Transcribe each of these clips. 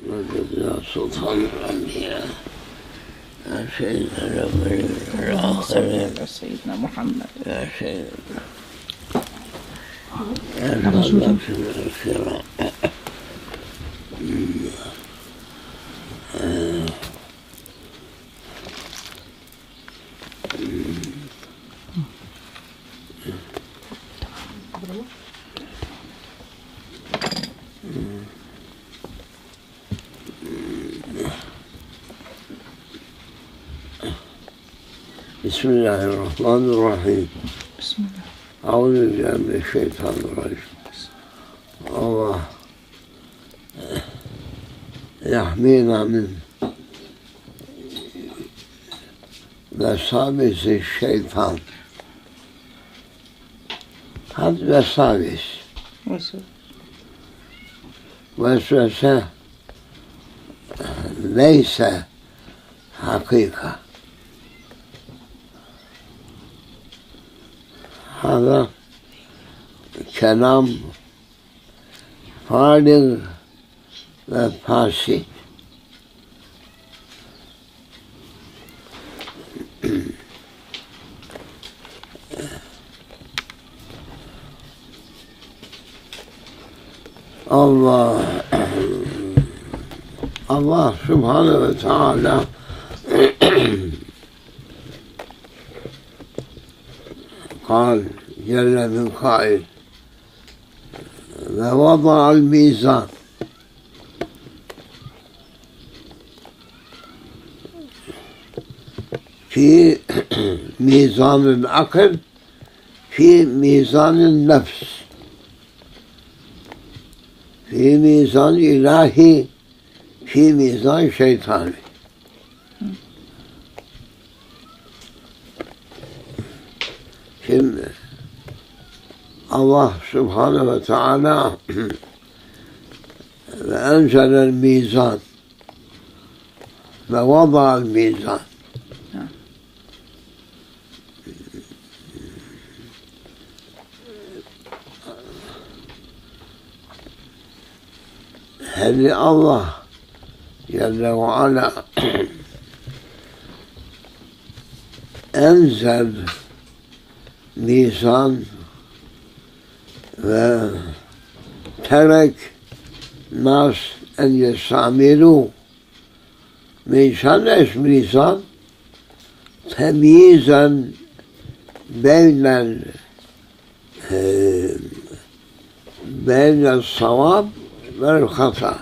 وجدنا سلطان الأنبياء سيدنا الأولين والآخرين سيدنا محمد يا سيدنا يا رسول الكرام بسم الله الرحمن الرحيم. بسم الله. أعوذ بالله من الشيطان الرجيم. الله يحمينا من وساوس الشيطان. هذا وساوس وسوسة ليس حقيقة. هذا كلام فارغ وفاسد. الله سبحانه وتعالى قال جل من قائل ووضع الميزان في ميزان العقل، في ميزان النفس، في ميزان إلهي، في ميزان شيطاني. الله سبحانه وتعالى أنزل الميزان ووضع الميزان. هل الله جل وعلا أنزل ميزان وترك ناس أن يستعملوا ميزان ميزان تمييزا بين الصواب والخطأ.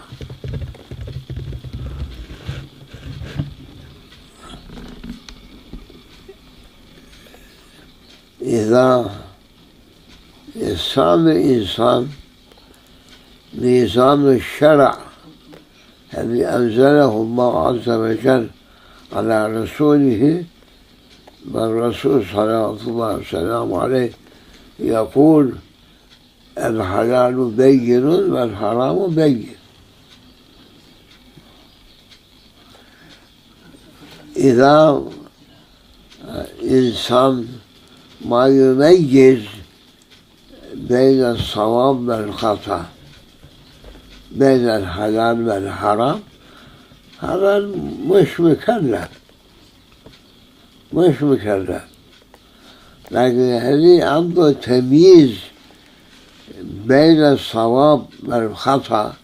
إذا يستعمل الإنسان ميزان الشرع الذي أنزله الله عز وجل على رسوله، والرسول صلى الله وسلم عليه يقول الحلال بين والحرام بين. إذا إنسان ما يميز بين الصواب والخطأ، بين الحلال والحرام، هذا مش مكلف، مش مكلف. لكن الذي عنده تمييز بين الصواب والخطأ،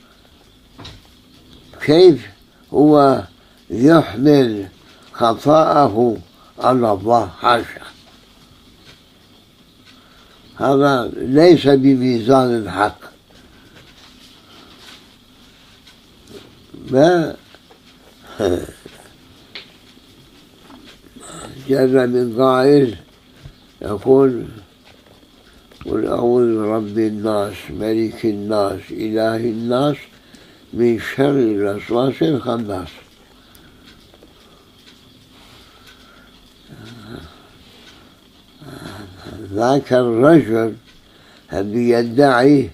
كيف هو يحمل خطأه على الله؟ حاشا، هذا ليس بميزان الحق. ما جل من قائل يقول قل أعوذ برب الناس ملك الناس إله الناس من شر الوسواس الخناس. ذاك الرجل الذي يدعي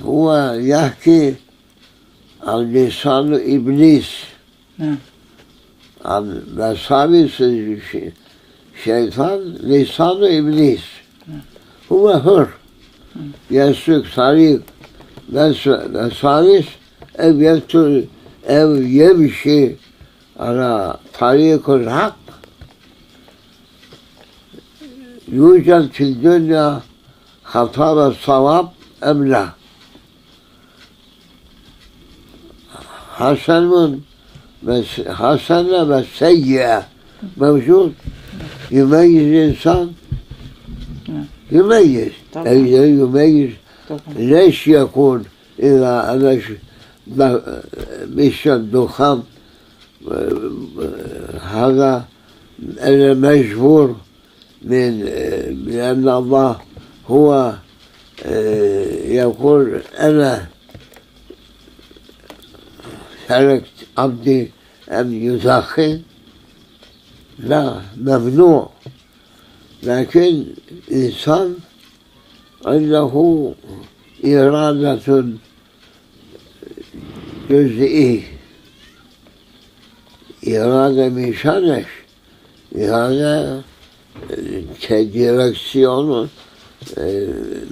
هو يحكي عن لسان إبليس، عن وساوس الشيطان. لسان إبليس هو حر يسلك طريق وساوس أو يقتل أو يمشي على طريق الحق. يوجد في الدنيا خطر الصواب أم لا؟ حسنة بس سيئة موجود. يميز إنسان، يميز طبعا. يميز. طبعا. ليش يكون إذا أنا مش الدخان هذا أنا مجبور لأن الله هو يقول أنا تركت عبدي أن يدخن؟ لا، ممنوع. لكن الإنسان عنده إرادة جزئية، إرادة مشانش، إرادة كديركسيون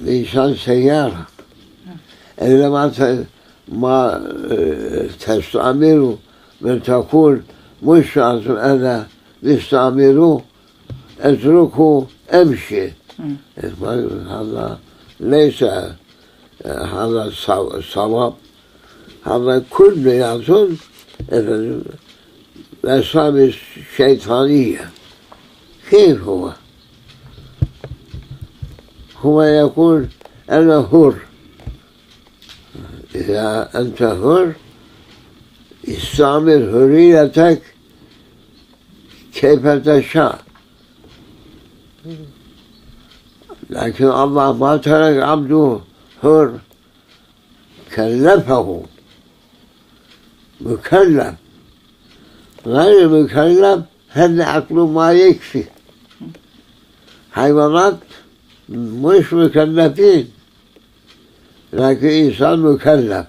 مشان سيارة. إذا ما تستعمله من تقول مش أنا استعمله اتركه امشي. هذا ليس هذا الصواب. هذا كله يعتبر الأسباب الشيطانية. كيف هو يقول أنا حر. إذا أنت حر استعمل حريتك كيف تشاء. لكن الله ما ترك عبده حر، كلفه. مكلف غير مكلف هذا عقله ما يكفي. حيوانات مش مكلفين، لكن إنسان مكلف.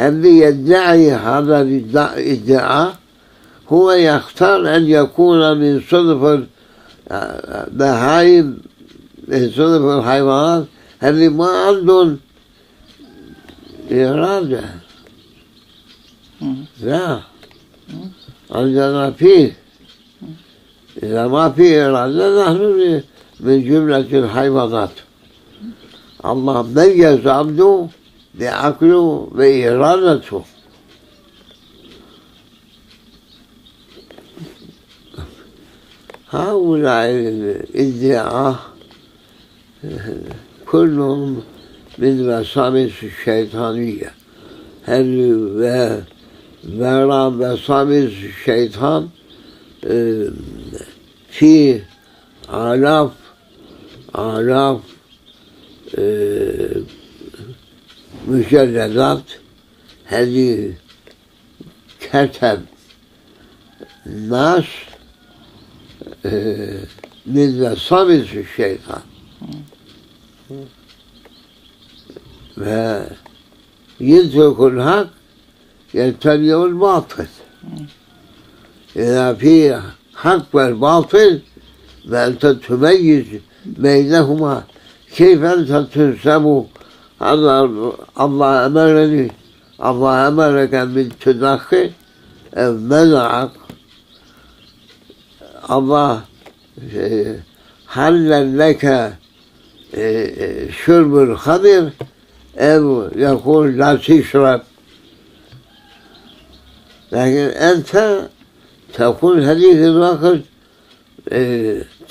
الذي يدعي هذا الادعاء هو يختار أن يكون من صنف البهائم، من صنف الحيوانات اللي ما عندهم إرادة. لا، عندنا فيه. إذا ما في إرادة نحن من جملة الحيوانات. الله ميز عبده بعقله بإرادته. هؤلاء الادعاء كلهم من مسامس الشيطانية. برا مسامس الشيطان في آلاف مجلدات. هذه كتب ناس من مسامس الشيطان، يترك الحق يتبع الباطل. إذا في حق والباطل فأنت تميز بينهما. كيف أنت تنسب الله أمرني، الله أمرك أن تدخن، منعك. الله حلل لك شرب الخمر أو يقول لا تشرب. لكن أنت تقول هذه الوقت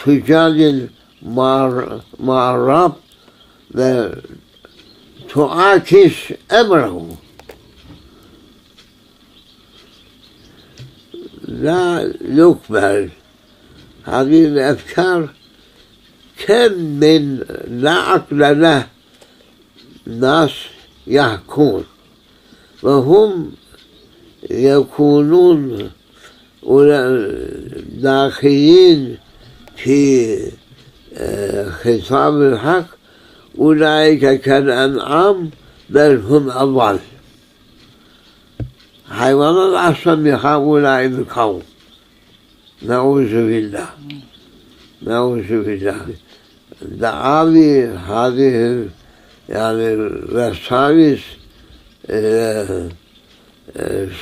تجادل مع الرب وتعاكس أمره. لا يقبل هذه الأفكار. كم من لا عقل له ناس يحكون وهم يكونون داخلين في خطاب الحق. أولئك كالأنعام بل هم أضل. حيوانات أحسن من هؤلاء القوم. نعوذ بالله، نعوذ بالله. دعاوي هذه يعني الوساوس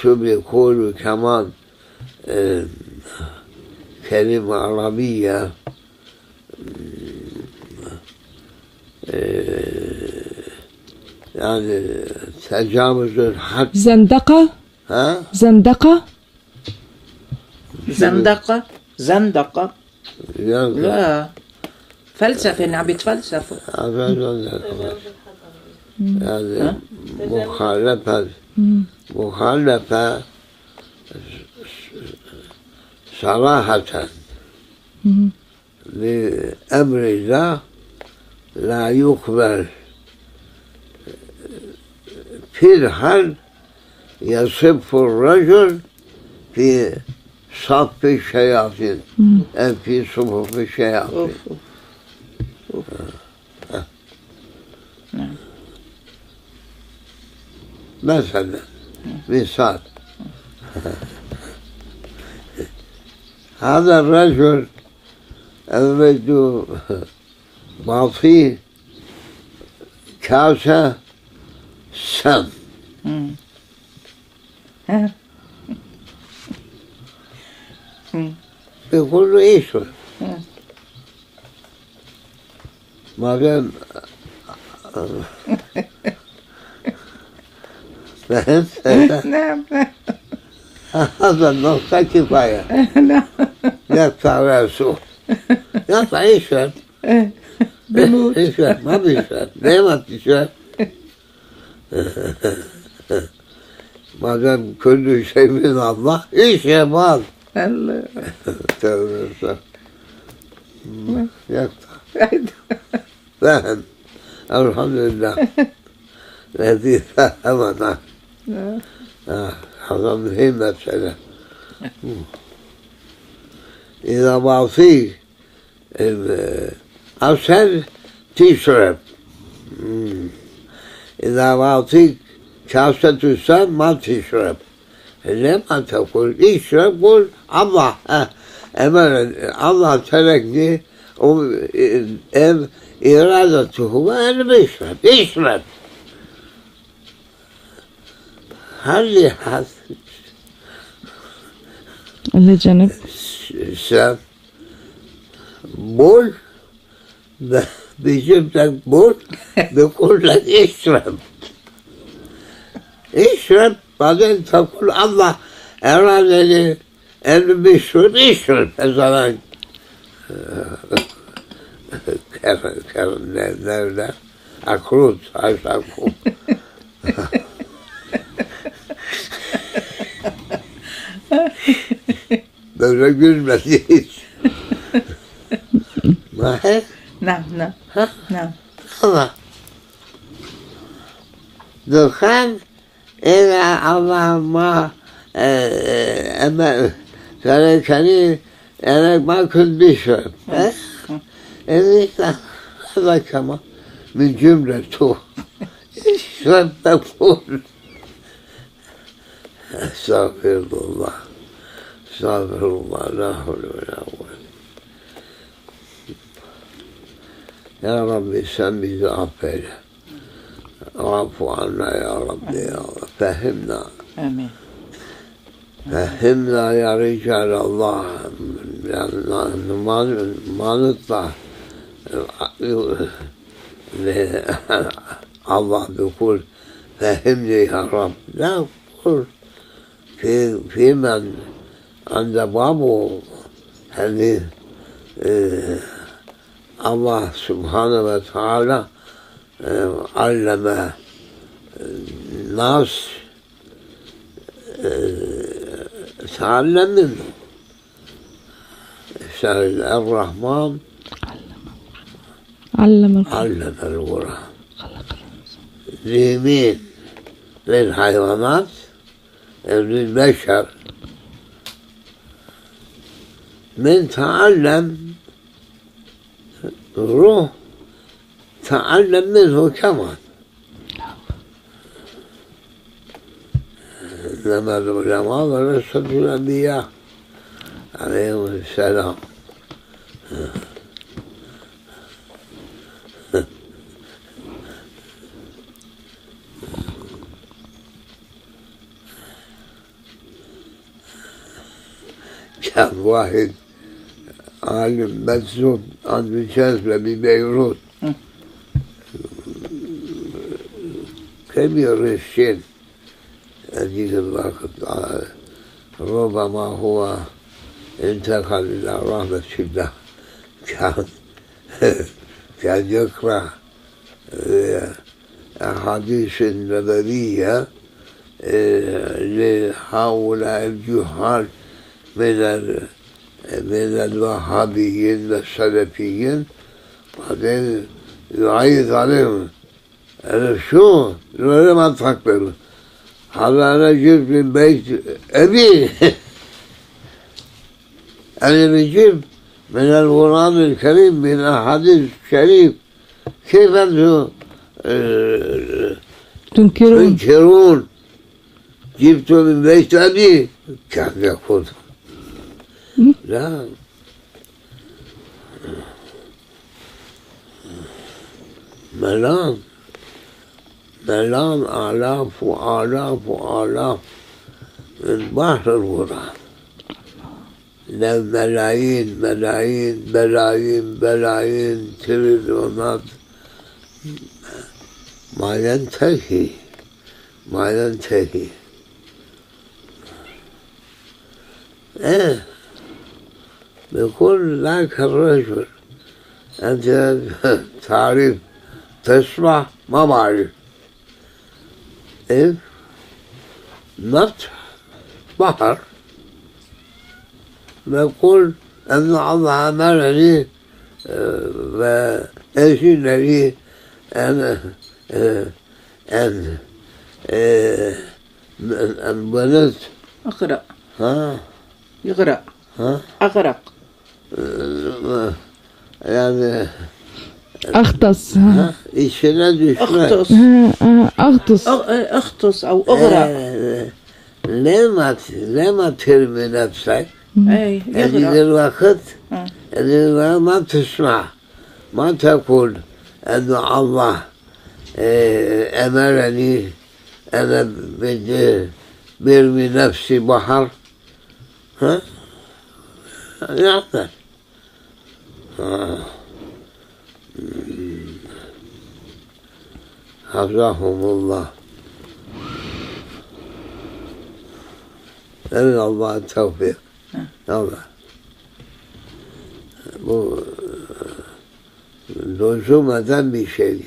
شو بيقولوا كمان كلمة عربية يعني تجاوز الحد. زندقة. ها؟ زندقة. زندقة. زندقة. لا فلسفة، إنها بيتفلسفوا. يعني مخالفة صراحة لأمر الله لا يقبل. في الحال يصف الرجل في صف الشياطين، في صفوف الشياطين. مثلا مثال، هذا الرجل بده معطيه كاسة سم، يقول له ايش ما دام فهمت؟ نعم. هذا النقطة كفاية. يقطع راسه، يقطع يشرب، بموت. يشرب ما بيشرب. ليه ما بتشرب؟ ما دام كل شيء من الله يشرب هذا. الله. يقطع. فهم. الحمد لله الذي فهمنا. هذا مهم مسألة. إذا بعطيك عسل تشرب، إذا بعطيك كاسة سم ما تشرب. ليه ما تقول اشرب؟ قول الله الله تركني إرادته أنا بشرب. اشرب. هل هذا اللي جنب سم بول بيجيب لك بول بيقول لك اشرب. اشرب بعدين تقول الله أرادني أنا بشرب. اشرب مثلا لا أكروت عايز أكون بالرجل مزيد ما هيك؟ نعم نعم نعم. الله دخان إذا الله ما أما تركني أنا ما كنت بشرب. هذا كمان من جملته اشرب تقول. استغفر الله استغفر الله لا حول ولا قوة. يا رب سمي ضعفنا واعف عنا يا رب يا رب. فهمنا آمين. فهمنا يا رجال الله. يعني ما نطلع الله بيقول فهمني يا رب. لا قل في من عند بابه هذه الله سبحانه وتعالى علم الناس تعلم منه. سأل الرحمن علم القرآن لمين؟ للحيوانات للبشر. من تعلم روح تعلم منه كمان. إنما العلماء ورثة الأنبياء عليهم السلام. واحد عالم مسجون عند الجزلة ببيروت كبير السن هذيك الوقت ربما هو انتقل إلى رحمة الله كان يقرأ أحاديث النبوية لهؤلاء الجهال من الوهابيين والسلفيين بعدين يعيد عليهم أنا شو؟ أنا ما تفكر هذا أنا جبت من بيت أبي أنا بجيب من القرآن الكريم من الحديث الشريف كيف أنتم تنكرون جبت من بيت أبي كان يقول لا ملام آلاف وآلاف وآلاف من بحر القرآن ملايين تريليونات ما ينتهي بيقول ذاك الرجل أنت تعرف تسمع ما بعرف نفس بحر بيقول أن الله أمرني وأذن لي أن بنت أقرأ ها يغرق ها أغرق يعني أغطس إيشنا دشنا أغطس أو أغرق لما ترمي نفسك أي هذه الوقت ما تسمع ما تقول أن الله أمرني أنا بدي برمي نفسي بحر ها يعطل حفظهم الله إن الله التوفيق الله لزوم ذنب شيء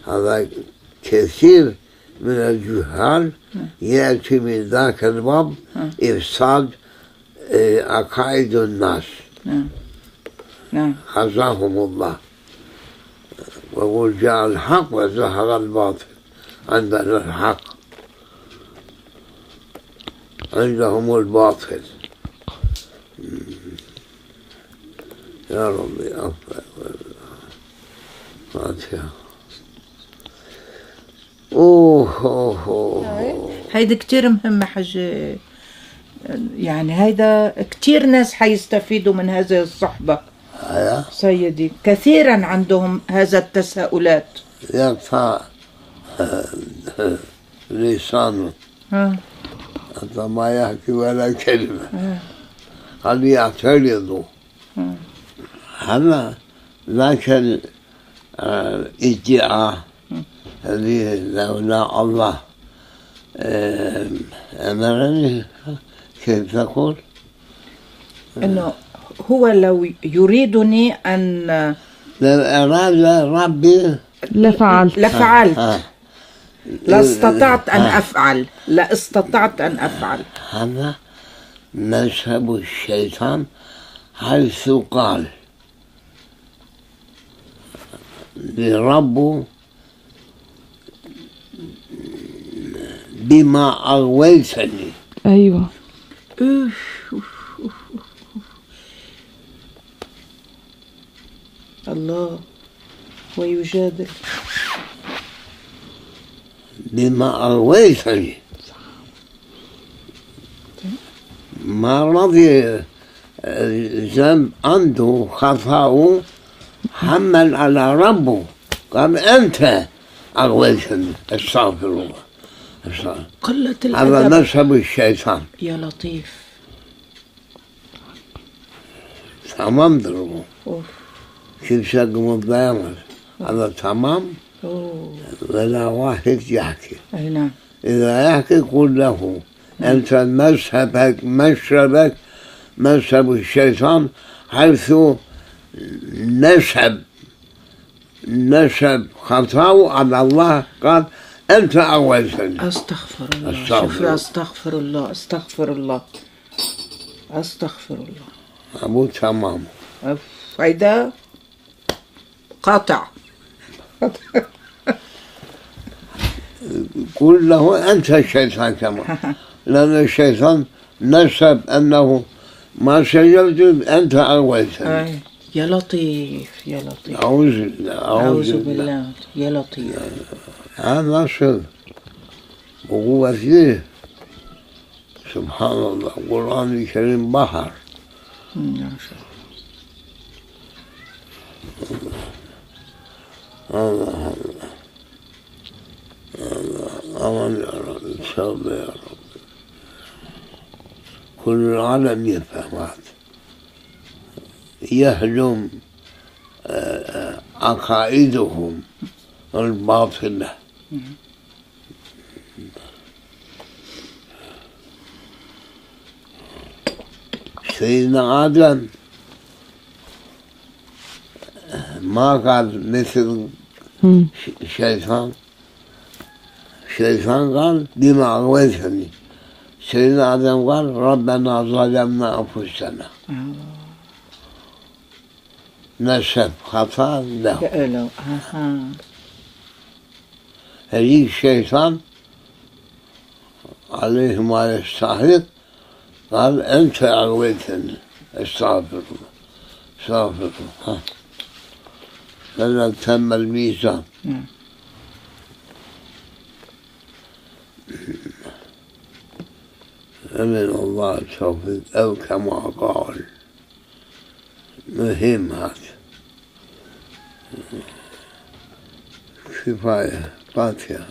هذا كثير من الجهال يأتي من ذاك الباب إفساد عقائد الناس نعم حفظهم الله وقل جاء الحق وزهر الباطل عندنا الحق عندهم الباطل يا ربي أفضل فاتحة هيدا كتير مهمة حاجة يعني هيدا كتير ناس حيستفيدوا من هذه الصحبة سيدي كثيرا عندهم هذا التساؤلات يقطع لسانه حتى ما يحكي ولا كلمة قد يعترضوا هذا لكن ادعاء هذه لولا الله أمرني كيف تقول؟ إنه هو لو يريدني أن لو أراد ربي لفعلت لا استطعت أن أفعل هذا مذهب الشيطان حيث قال لربه بما أغويتني أيوة الله ويجادل بما أغويتني ما رضي ذنب عنده خطأه حمل على ربه قال أنت أغويتني استغفر الله قلة هذا الأدب مذهب الشيطان يا لطيف tamamdır bu. أوف. Kimse kımıldayamaz. Ama tamam أوه. ve la vahid yahki. أي نعم. إذا يحكي قل له أنت مذهبك مشربك مذهب الشيطان حيث نسب خطاه على الله قال أنت أغويتني. أستغفر الله. أستغفر شوفي، أستغفر الله، أستغفر الله، أستغفر الله. أبو تمام. أوف. هيدا قاطع. قل له أنت الشيطان كمان لأن الشيطان نسب أنه ما سجلت أنت أغويتني. أي. يا لطيف يا لطيف. أعوذ بالله أعوذ بالله يا لطيف. هذا نصر وقوته سبحان الله. القرآن الكريم بحر. ما شاء الله. الله يا رب إن شاء الله يا رب. كل العالم يفهم هذا يهدم عقائدهم الباطلة. سيدنا آدم ما قال مثل الشيطان قال بما أغويتني. سيدنا آدم قال ربنا ظلمنا أنفسنا. نسب خطأ له. هذه الشيطان عليه ما يستحق قال أنت أغويتني. استغفر الله استغفر الله. فلن تم الميزان. من الله التوفيق أو كما قال. مهم هذا. كفاية فاتحة.